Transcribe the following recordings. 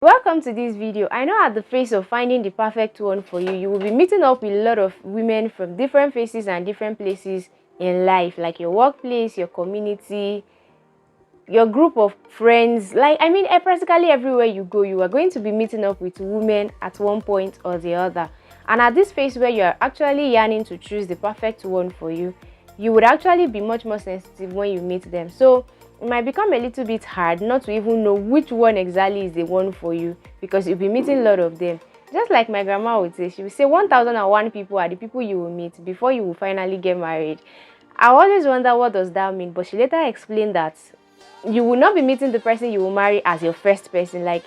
Welcome to this video. I know at the face of finding the perfect one for you, you will be meeting up with a lot of women from different faces and different places in life, like your workplace, your community, your group of friends. Practically everywhere you go, you are going to be meeting up with women at one point or the other. And at this phase where you are actually yearning to choose the perfect one for you, you would actually be much more sensitive when you meet them. So it might become a little bit hard not to even know which one exactly is the one for you, because you'll be meeting a lot of them. Just like my grandma would say, she would say 1001 people are the people you will meet before you will finally get married. I always wonder what does that mean, but she later explained that you will not be meeting the person you will marry as your first person. Like,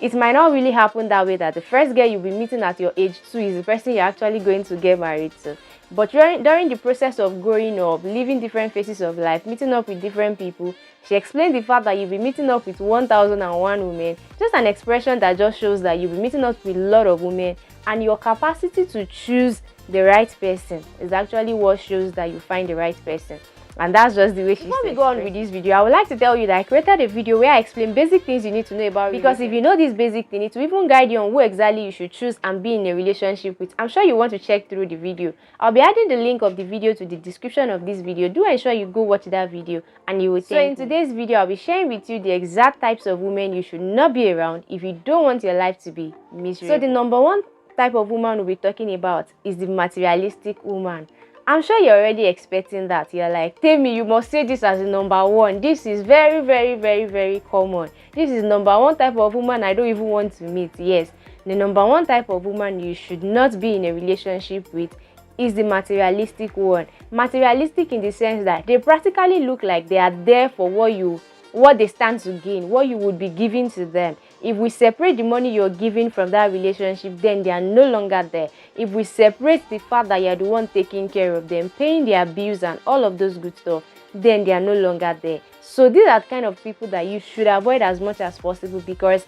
it might not really happen that way, that the first girl you'll be meeting at your age 2 is the person you're actually going to get married to. But during the process of growing up, living different phases of life, meeting up with different people, she explained the fact that you'll be meeting up with 1001 women. Just an expression that just shows that you'll be meeting up with a lot of women, and your capacity to choose the right person is actually what shows that you find the right person. And that's just the way she. Before we go on with this video, I would like to tell you that I created a video where I explain basic things you need to know about relationship. Because if you know these basic things, it will even guide you on who exactly you should choose and be in a relationship with. I'm sure you want to check through the video. I'll be adding the link of the video to the description of this video. Do ensure you go watch that video and you will thank me. So in today's video, I'll be sharing with you the exact types of women you should not be around if you don't want your life to be miserable. So the number one type of woman we'll be talking about is the materialistic woman. I'm sure you're already expecting that. You're like, Temi, you must say this as the number one. This is very, very, very, very common. This is number one type of woman I don't even want to meet. Yes, the number one type of woman you should not be in a relationship with is the materialistic one. Materialistic in the sense that they practically look like they are there for what they stand to gain, what you would be giving to them. If we separate the money you're giving from that relationship, then they are no longer there. If we separate the fact that you're the one taking care of them, paying their bills and all of those good stuff, then they are no longer there. So these are the kind of people that you should avoid as much as possible, because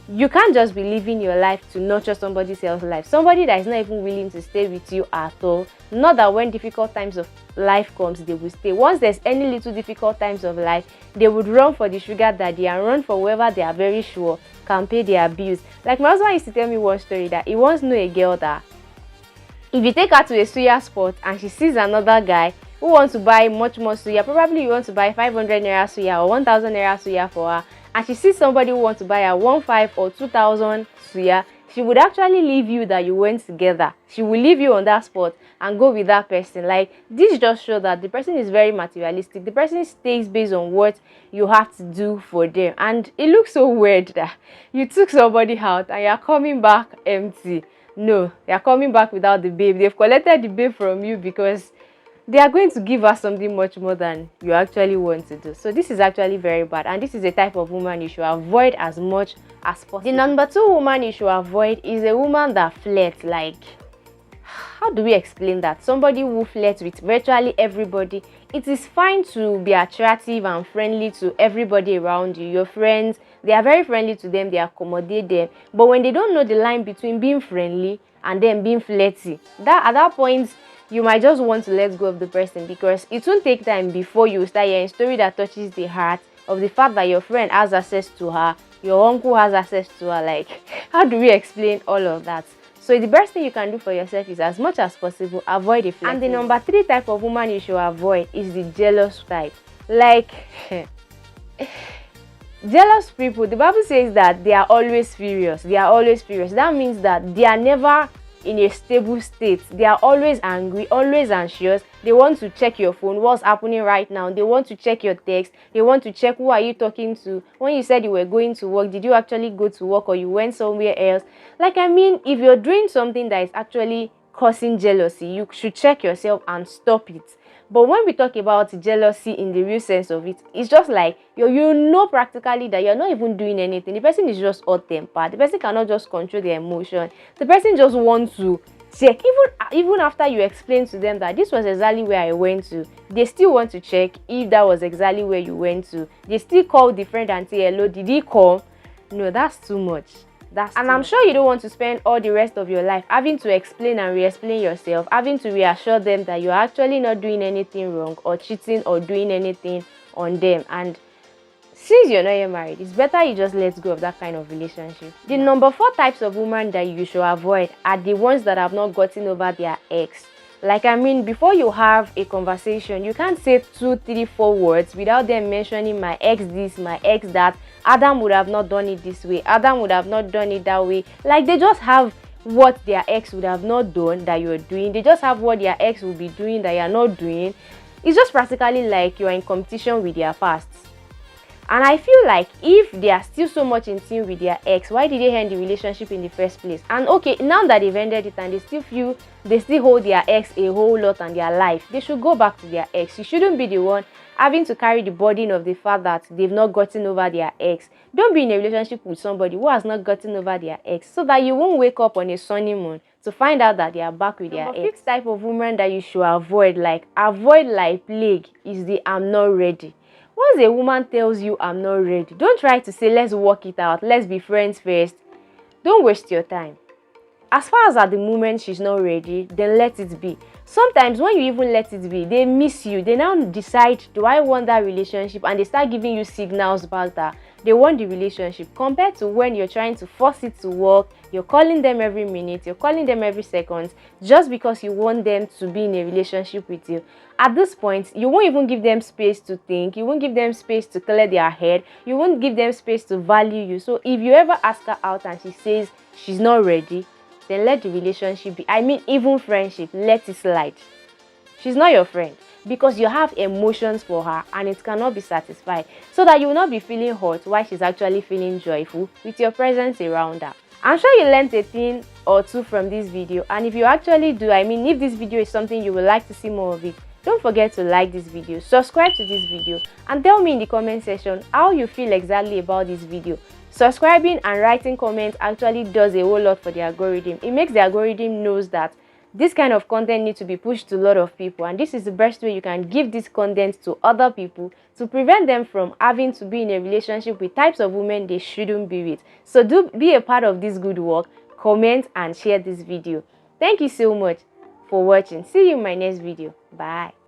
you can't just be living your life to nurture somebody else's life. Somebody that is not even willing to stay with you at all. Not that when difficult times of life comes, they will stay. Once there's any little difficult times of life, they would run for the sugar daddy and run for whoever they are very sure can pay their bills. Like my husband used to tell me one story that he once knew a girl that if you take her to a suya spot and she sees another guy who wants to buy much more suya, probably you want to buy 500 naira suya or 1000 naira suya for her, and she sees somebody who wants to buy a 1500 or 2000 suya, she would actually leave you that you went together. She will leave you on that spot and go with that person. Like, this just shows that the person is very materialistic. The person stays based on what you have to do for them. And it looks so weird that you took somebody out and you're coming back empty. No, you're coming back without the babe. They've collected the babe from you because they are going to give us something much more than you actually want to do. So this is actually very bad, and this is a type of woman you should avoid as much as possible. The number two woman you should avoid is a woman that flirts. Like, how do we explain that? Somebody who flirts with virtually everybody. It is fine to be attractive and friendly to everybody around you. Your friends, they are very friendly to them, they accommodate them. But when they don't know the line between being friendly and then being flirty, at that point, you might just want to let go of the person, because it won't take time before you start hearing a story that touches the heart of the fact that your friend has access to her, your uncle has access to her. Like, how do we explain all of that? So the best thing you can do for yourself is, as much as possible, avoid the flirting. And the number three type of woman you should avoid is the jealous type. Like, jealous people, the Bible says that they are always furious. They are always furious. That means that they are never in a stable state. They are always angry, always anxious. They want to check your phone, what's happening right now. They want to check your text. They want to check who are you talking to. When you said you were going to work, did you actually go to work or you went somewhere else? Like, if you're doing something that is actually causing jealousy, you should check yourself and stop it. But when we talk about jealousy in the real sense of it, it's just like you know practically that you're not even doing anything. The person is just hot-tempered. The person cannot just control their emotion. The person just wants to check. Even after you explain to them that this was exactly where I went to, they still want to check if that was exactly where you went to. They still call the friend and say, hello, did he come? No, that's too much. And I'm sure you don't want to spend all the rest of your life having to explain and re-explain yourself, having to reassure them that you're actually not doing anything wrong or cheating or doing anything on them. And since you're not yet married, it's better you just let go of that kind of relationship. The number 4 types of women that you should avoid are the ones that have not gotten over their ex. Like, I mean, before you have a conversation, you can't say 2, 3, 4 words without them mentioning my ex this, my ex that. Adam would have not done it this way. Adam would have not done it that way. Like, they just have what their ex would have not done that you're doing. They just have what their ex will be doing that you're not doing. It's just practically like you're in competition with their past. And I feel like if they are still so much in tune with their ex, why did they end the relationship in the first place? And okay, now that they've ended it and they still feel they still hold their ex a whole lot on their life, they should go back to their ex. You shouldn't be the one having to carry the burden of the fact that they've not gotten over their ex. Don't be in a relationship with somebody who has not gotten over their ex, so that you won't wake up on a sunny moon to find out that they are back with their ex. 5th type of woman that you should avoid like plague, is the I'm not ready. Once a woman tells you I'm not ready, don't try to say let's work it out, let's be friends first. Don't waste your time. As far as at the moment she's not ready, then let it be. Sometimes when you even let it be, they miss you. They now decide, do I want that relationship? And they start giving you signals back that they want the relationship, compared to when you're trying to force it to work. You're calling them every minute, you're calling them every second, just because you want them to be in a relationship with you. At this point, you won't even give them space to think, you won't give them space to clear their head, you won't give them space to value you. So if you ever ask her out and she says she's not ready, then let the relationship be. I mean, even friendship, let it slide. She's not your friend, because you have emotions for her and it cannot be satisfied, so that you will not be feeling hurt while she's actually feeling joyful with your presence around her. I'm sure you learned a thing or two from this video, and if you actually do, I mean, if this video is something you would like to see more of it, don't forget to like this video, subscribe to this video, and tell me in the comment section how you feel exactly about this video. Subscribing and writing comments actually does a whole lot for the algorithm. It makes the algorithm knows that this kind of content needs to be pushed to a lot of people, and this is the best way you can give this content to other people to prevent them from having to be in a relationship with types of women they shouldn't be with. So do be a part of this good work, comment and share this video. Thank you so much for watching. See you in my next video. Bye.